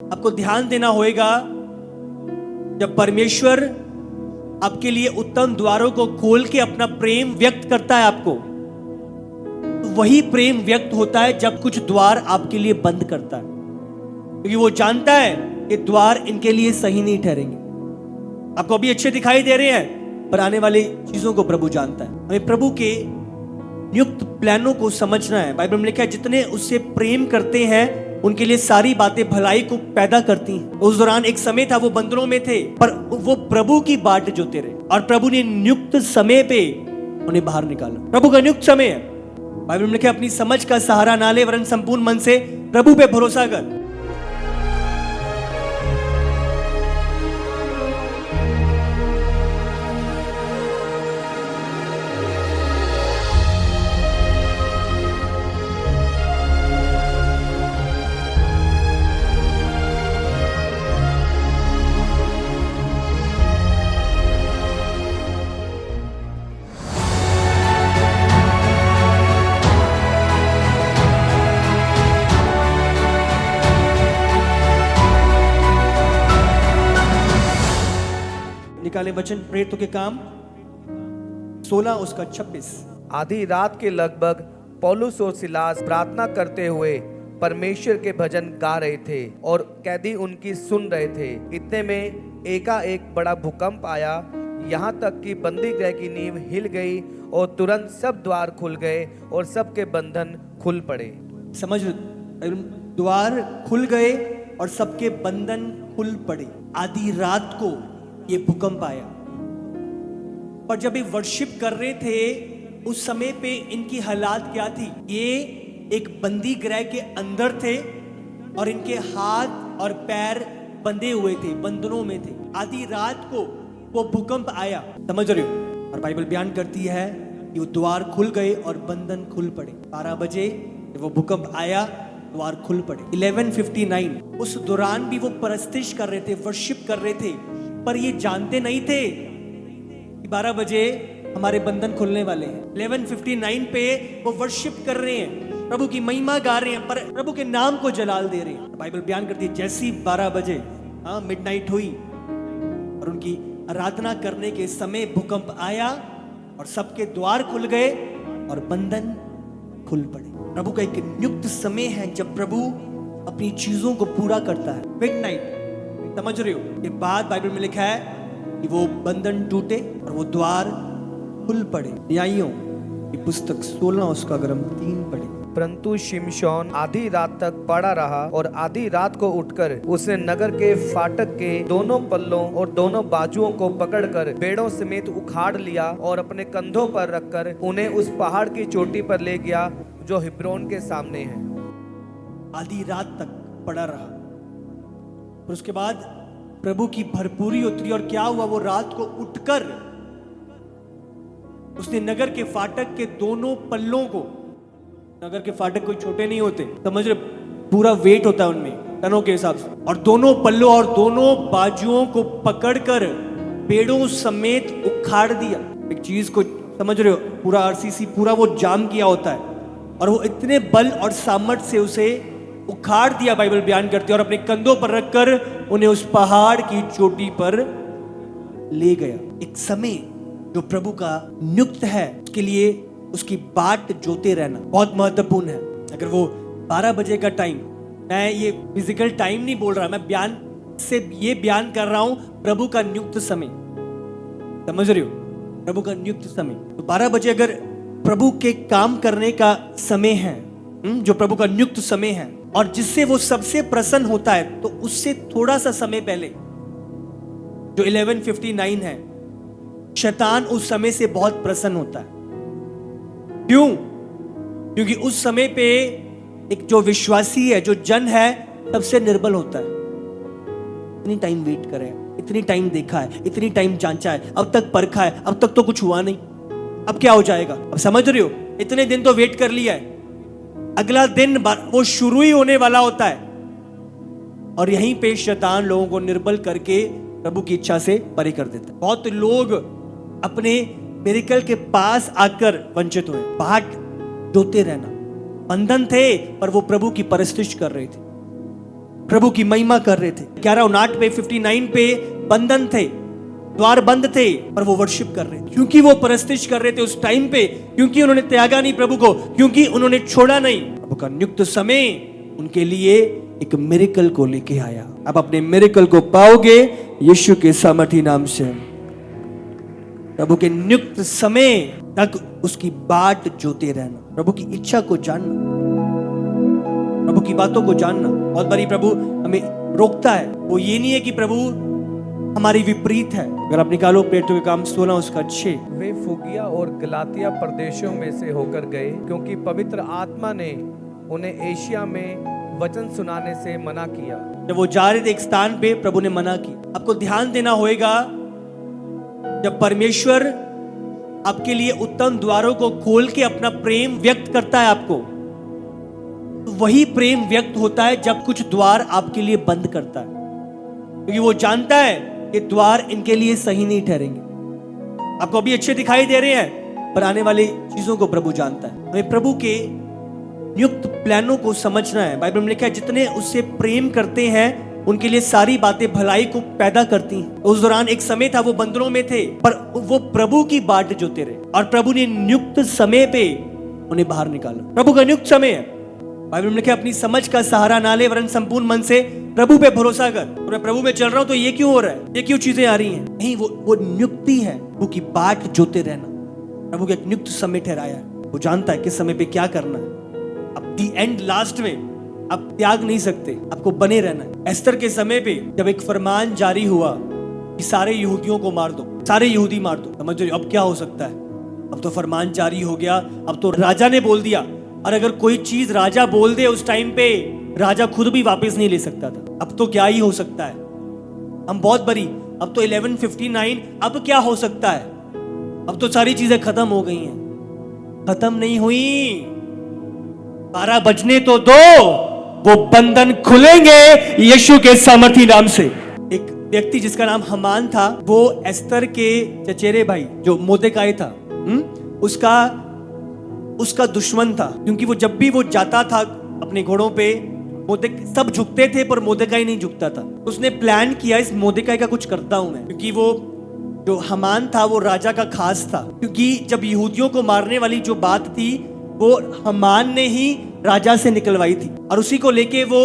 आपको ध्यान देना होगा, जब परमेश्वर आपके लिए उत्तम द्वारों को खोल के अपना प्रेम व्यक्त करता है आपको, तो वही प्रेम व्यक्त होता है जब कुछ द्वार आपके लिए बंद करता है, क्योंकि वो जानता है कि द्वार इनके लिए सही नहीं ठहरेंगे। आपको अभी अच्छे दिखाई दे रहे हैं, पर आने वाली चीजों को प्रभु जानता है। हमें प्रभु के नियुक्त प्लानों को समझना है। बाइबल में लिखा है, जितने उससे प्रेम करते हैं उनके लिए सारी बातें भलाई को पैदा करती हैं। उस दौरान एक समय था, वो बंधनों में थे, पर वो प्रभु की बाट जोते रहे और प्रभु ने नियुक्त समय पे उन्हें बाहर निकाला। प्रभु का नियुक्त समय है। बाइबल में लिखा है, अपनी समझ का सहारा ना ले, वरन संपूर्ण मन से प्रभु पे भरोसा कर। निकाले वचन प्रेरितों के काम 16 उसका 26। आधी रात के लगभग पौलुस और सिलास प्रार्थना करते हुए परमेश्वर के भजन गा रहे थे और कैदी उनकी सुन रहे थे। इतने में एकाएक बड़ा भूकंप आया, यहाँ तक कि बंदी गृह की नींव हिल गई और तुरंत सब द्वार खुल गए और सबके बंधन खुल पड़े। समझ, द्वार खुल गए और सबके बंधन खुल पड़े। आधी रात को ये भूकंप आया, पर जब ये वर्शिप कर रहे थे उस समय पे इनकी हालात क्या थी? ये एक बंदी गृह के अंदर थे और इनके हाथ और पैर बंधे हुए थे, बंधनों में थे। आधी रात को वो भूकंप आया, समझ रहे हो? और बाइबल बयान करती है कि वो द्वार खुल गए और बंधन खुल पड़े। 12 बजे वो भूकंप आया, द्वार खुल पड़े। 11:59 उस दौरान भी वो परस्तिश कर रहे थे, वर्शिप कर रहे थे, पर ये जानते नहीं थे कि 12 बजे हमारे बंधन खुलने वाले हैं। 11:59 पे वो वर्शिप कर रहे हैं, प्रभु की महिमा गा रहे हैं, पर प्रभु के नाम को जलाल दे रहे हैं। बाइबल बयान करती है, जैसी 12 बजे मिडनाइट हुई और उनकी आराधना करने के समय भूकंप आया और सबके द्वार खुल गए और बंधन खुल पड़े। प्रभु का एक नियुक्त समय है जब प्रभु अपनी चीजों को पूरा करता है। मिडनाइट, समझ रहे हो? ये बात बाइबल में लिखा है कि वो बंधन टूटे और वो द्वार खुल पड़े। न्यायियों की पुस्तक 16 उसका अगर हम 3 पढ़े। परंतु शिमशोन आधी रात तक पड़ा रहा और आधी रात को उठकर उसने नगर के फाटक के दोनों पल्लों और दोनों बाजुओं को पकड़कर बेड़ों समेत उखाड़ लिया और अपने कंधों पर रखकर उन्हें उस पहाड़ की चोटी पर ले गया जो हिब्रोन के सामने है। आधी रात तक पड़ा रहा और उसके बाद प्रभु की भरपूरी उतरी और क्या हुआ? वो रात को उठकर उसने नगर के फाटक के दोनों पल्लों को, नगर के फाटक कोई छोटे नहीं होते, समझ रहे? पूरा वेट होता है उनमें टनों के हिसाब से, और दोनों पल्लों और दोनों बाजुओं को पकड़कर पेड़ों समेत उखाड़ दिया। एक चीज को समझ रहे हो? पूरा आरसीसी पूरा वो जाम किया होता है और वो इतने बल और सामर्थ्य से उसे उखाड़ दिया, बाइबल बयान करती है, और अपने कंधों पर रखकर उन्हें उस पहाड़ की चोटी पर ले गया। एक समय जो प्रभु का नियुक्त है उसके लिए उसकी बाट जोते रहना बहुत महत्वपूर्ण है। अगर वो 12 बजे का टाइम, मैं ये फिजिकल टाइम नहीं बोल रहा, मैं बयान से ये बयान कर रहा हूं प्रभु का नियुक्त समय, समझ रहे हो? प्रभु का नियुक्त समय। तो 12 बजे अगर प्रभु के काम करने का समय है, जो प्रभु का नियुक्त समय है और जिससे वो सबसे प्रसन्न होता है, तो उससे थोड़ा सा समय पहले जो 11:59 है, शैतान उस समय से बहुत प्रसन्न होता है। क्यों? क्योंकि उस समय पे एक जो विश्वासी है, जो जन है, सबसे निर्बल होता है। इतनी टाइम वेट करे, इतनी टाइम देखा है, इतनी टाइम जांचा है, अब तक परखा है, अब तक तो कुछ हुआ नहीं, अब क्या हो जाएगा? अब समझ रहे हो? इतने दिन तो वेट कर लिया है, अगला दिन वो शुरू ही होने वाला होता है, और यहीं पे शैतान लोगों को निर्बल करके प्रभु की इच्छा से परे कर देता है। बहुत लोग अपने मिरेकल के पास आकर वंचित हुए। बाट जोते रहना, बंधन थे पर वो प्रभु की परस्तिश कर रहे थे। प्रभु की महिमा कर रहे थे। 11:59 पे 59 पे बंधन थे, द्वार बंद थे, पर वो वर्शिप कर रहे थे क्योंकि वो परस्तिश कर रहे थे उस टाइम पे, क्योंकि उन्होंने त्यागा नहीं प्रभु को, क्योंकि उन्होंने छोड़ा नहीं। प्रभु का नियुक्त समय उनके लिए एक मिरेकल को लेके आया। आप अपने मिरेकल को पाओगे यीशु के सामर्थी नाम से। प्रभु के नियुक्त समय तक उसकी बाट जोते रहना, प्रभु की इच्छा को जानना, प्रभु की बातों को जानना। बहुत बारी प्रभु हमें रोकता है, वो ये नहीं है कि प्रभु हमारी विपरीत है। अगर आप निकालो प्रेरितों के काम 16 उसका 6। वे फुगिया और गलातिया प्रदेशों में से होकर गए, क्योंकि पवित्र आत्मा ने उन्हें एशिया में वचन सुनाने से मना किया। जब वो जा रहे थे एक स्थान पे, प्रभु ने मना किया। आपको ध्यान देना होगा, जब परमेश्वर आपके लिए उत्तम द्वारों को खोल के अपना प्रेम व्यक्त करता है आपको, तो वही प्रेम व्यक्त होता है जब कुछ द्वार आपके लिए बंद करता है, क्योंकि वो जानता है कि द्वार इनके लिए सही नहीं ठहरेंगे। आपको अभी अच्छे दिखाई दे रहे हैं, पर आने वाली चीजों को प्रभु जानता है। हमें प्रभु के नियुक्त प्लानों को समझना है। बाइबल में लिखा है, जितने उससे प्रेम करते हैं उनके लिए सारी बातें भलाई को पैदा करती हैं। उस दौरान एक समय था वो बंदरों में थे, पर वो प्रभु की बाट जोते रहे, और प्रभु ने नियुक्त समय पे उन्हें बाहर निकाला। प्रभु का नियुक्त समय है। बाइबल में लिखा है, अपनी समझ का सहारा ना ले, वरन संपूर्ण मन से प्रभु पे भरोसा कर। और मैं प्रभु पे चल रहा हूं तो ये क्यों हो रहा है, ये क्यों चीजें आ रही हैं? नहीं, वो नियुक्ति है, प्रभु की बाट जोते रहना। प्रभु के एक नियुक्त समय ठहराया है, वो जानता है किस समय पे क्या करना है। अब दी एंड, लास्ट में आप त्याग नहीं सकते, आपको बने रहना है। एस्तर के समय पे जब एक फरमान जारी हुआ कि सारे यहूदियों को मार दो, सारे यहूदी मार दो, समझ रहे हो अब क्या हो सकता है? अब तो फरमान जारी हो गया, अब तो राजा ने बोल दिया, और अगर कोई चीज राजा बोल दे उस टाइम पे, राजा खुद भी वापस नहीं ले सकता था। अब तो क्या ही हो सकता है, हम बहुत बड़ी, अब तो 11:59, अब क्या हो सकता है? अब तो सारी चीजें खत्म हो गई हैं। खत्म नहीं हुई, 12 बजने तो दो, वो बंधन खुलेंगे यीशु के सामर्थी नाम से। एक व्यक्ति जिसका नाम हमान था, वो एस्तर के चचेरे भाई जो मोर्देकाई था, उसका दुश्मन था, क्योंकि वो जब भी वो जाता था अपने घोड़ों पे, सब झुकते थे पर मोर्देकाई नहीं झुकता था। उसने प्लान किया, इस मोर्देकाई का कुछ करता हूं मैं, क्योंकि वो जो हमान था वो राजा का खास था, क्योंकि जब यहूदियों को मारने वाली जो बात थी वो हमान ने ही राजा से निकलवाई थी, और उसी को लेके वो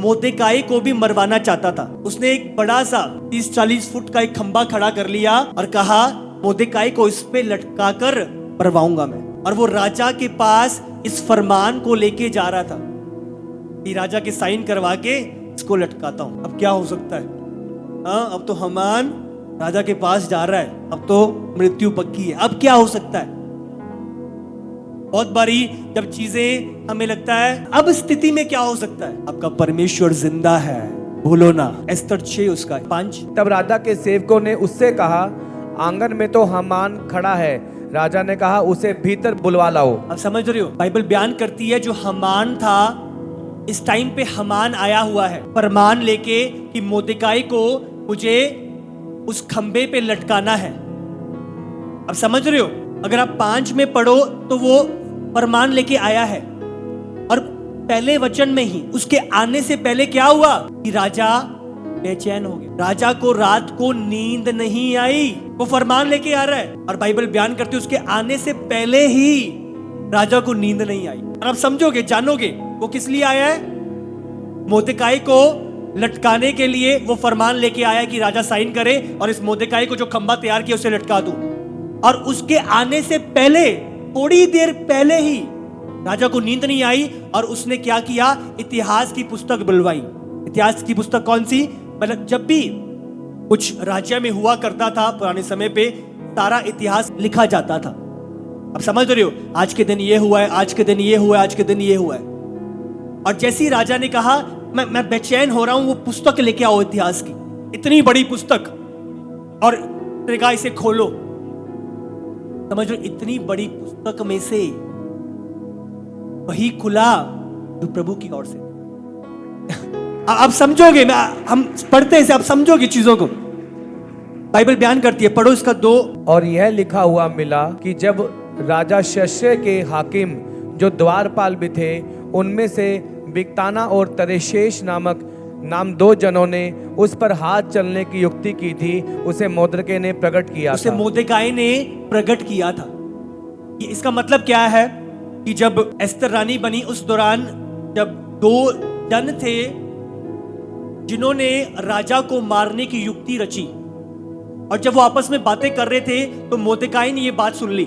मोर्देकाई को भी मरवाना चाहता था। उसने एक बड़ा सा 30-40 फुट का एक खंबा खड़ा कर लिया और कहा मोर्देकाई को इस पे लटका कर मरवाऊंगा मैं। और वो राजा के पास इस फरमान को लेके जा रहा था कि राजा के साइन करवा के इसको लटकाता हूं। अब क्या हो सकता है? हाँ, अब तो हमान राजा के पास जा रहा है, अब तो मृत्यु पक्की है। अब क्या हो सकता है? बहुत बारी जब चीजें हमें लगता है अब स्थिति में क्या हो सकता है, आपका परमेश्वर जिंदा है, भूलो ना। एस्तर 6 उसका 5। तब राजा के सेवकों ने उससे कहा, आंगन में तो हमान खड़ा है। राजा ने कहा, उसे भीतर बुलवा लाओ। अब समझ रहे हो, बाइबल बयान करती है जो हमान था, इस टाइम पे हमान आया हुआ है फरमान लेके कि मोर्देकाई को मुझे उस खंबे पे लटकाना है। अब समझ रहे हो, अगर आप 5 में पढ़ो तो वो फरमान लेके आया है, और पहले वचन में ही उसके आने से पहले क्या हुआ कि राजा बेचैन हो गया। राजा को रात को नींद नहीं आई, वो फरमान लेके आ रहा है, और बाइबल बयान करती है उसके आने से पहले ही राजा को नींद नहीं आई। और आप समझोगे, जानोगे वो किस लिए आया है? मोर्देकाई को लटकाने के लिए वो फरमान लेके आया कि राजा साइन करे और इस मोर्देकाई को जो खंबा तैयार किया उसे लटका दूं। और उसके आने से पहले, थोड़ी देर पहले ही राजा को नींद नहीं आई, और उसने क्या किया? इतिहास की पुस्तक बुलवाई। इतिहास की पुस्तक कौन सी? मतलब जब भी कुछ राज्य में हुआ करता था पुराने समय पे, सारा इतिहास लिखा जाता था। अब समझ रहे हो, आज के दिन ये हुआ है, आज के दिन ये हुआ है, आज के दिन ये हुआ है। और जैसे ही राजा ने कहा मैं बेचैन हो रहा हूं, वो पुस्तक लेके आओ इतिहास की, इतनी बड़ी पुस्तक, और कहा इसे खोलो। समझ लो, इतनी बड़ी पुस्तक में से वही खुला जो प्रभु की ओर से। आप समझोगे, हम पढ़ते हैं, आप समझोगे चीजों को। बाइबल बयान करती है, पढ़ो इसका 2। और यह लिखा हुआ मिला कि जब राजा शस्य के हाकिम जो द्वारपाल भी थे, उनमें से बिक्ताना और तरेशेश नामक नाम 2 जनों ने उस पर हाथ चलने की युक्ति की थी, उसे मोर्देकाई ने प्रकट किया उसे था। मोर्देकाई ने प्रकट किया था। ये इसका मतलब क्या है कि जब एस्तर रानी बनी उस दौरान जब 2 जन थे जिन्होंने राजा को मारने की युक्ति रची, और जब वो आपस में बातें कर रहे थे तो मोर्देकाई ने ये बात सुन ली,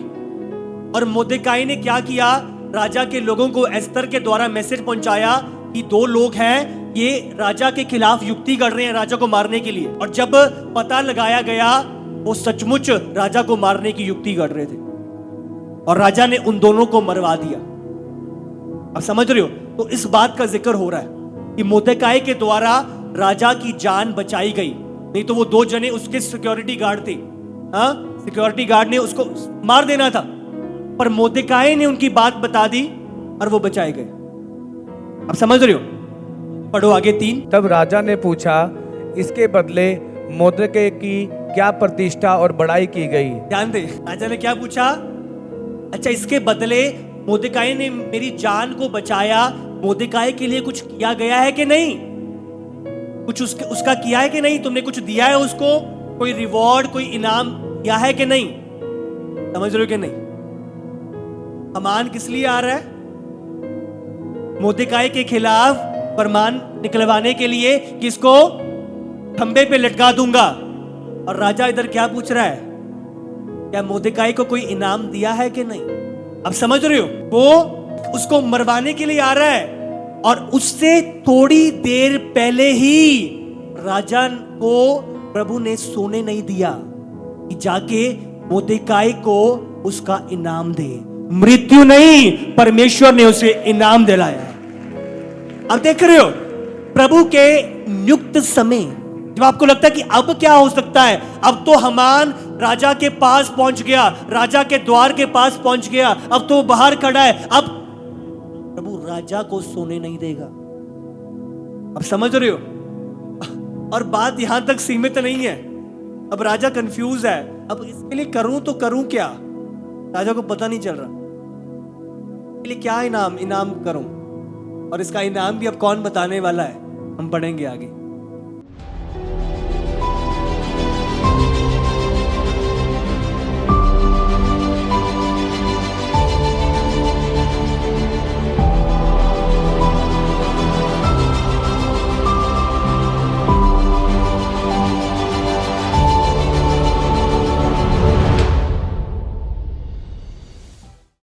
और मोर्देकाई ने क्या किया, राजा के लोगों को एस्तर के द्वारा मैसेज पहुंचाया कि 2 लोग हैं, ये राजा के खिलाफ युक्ति कर रहे हैं राजा को मारने के लिए। और जब पता लगाया गया वो सचमुच राजा को मारने की युक्ति कर रहे थे, और राजा ने उन दोनों को मरवा दिया। अब समझ रहे हो? तो इस बात का जिक्र हो रहा है कि मोर्देकाई के द्वारा राजा की जान बचाई गई, नहीं तो वो 2 जने उसके सिक्योरिटी गार्ड थे। हाँ, सिक्योरिटी गार्ड ने उसको मार देना था, पर मोर्देकाई ने उनकी बात बता दी और वो बचाए गए। अब समझ रहे हो? पढ़ो आगे 3। तब राजा ने पूछा, इसके बदले मोर्देकाई की क्या प्रतिष्ठा और बड़ाई की गई? ध्यान दे, राजा ने क्या पूछा? अच्छा, इसके बदले मोर्देकाई ने मेरी जान को बचाया, मोर्देकाई के लिए कुछ किया गया है कि नहीं? कुछ उसका किया है कि नहीं? तुमने कुछ दिया है उसको? कोई रिवॉर्ड, कोई इनाम दिया है कि नहीं? समझ रहे हो कि नहीं? अमान किस लिए आ रहा है? मोर्देकाई के खिलाफ फरमान निकलवाने के लिए कि इसको खंबे पे लटका दूंगा। और राजा इधर क्या पूछ रहा है? क्या मोर्देकाई को कोई इनाम दिया है कि नहीं? अब समझ रहे हो? वो उसको मरवाने के लिए आ रहा है, और उससे थोड़ी देर पहले ही राजा को प्रभु ने सोने नहीं दिया कि जाके मोर्देकाई को उसका इनाम दे। मृत्यु नहीं, परमेश्वर ने उसे इनाम दिलाया। अब देख रहे हो, प्रभु के नियुक्त समय जब आपको लगता है कि अब क्या हो सकता है, अब तो हामान राजा के पास पहुंच गया, राजा के द्वार के पास पहुंच गया, अब तो बाहर खड़ा है, अब प्रभु राजा को सोने नहीं देगा। अब समझ रहे हो? और बात यहां तक सीमित नहीं है। अब राजा कंफ्यूज है, अब इसके लिए करूं तो करूं क्या? राजा को पता नहीं चल रहा इसके लिए क्या इनाम करूं, और इसका इनाम भी अब कौन बताने वाला है, हम पढ़ेंगे आगे।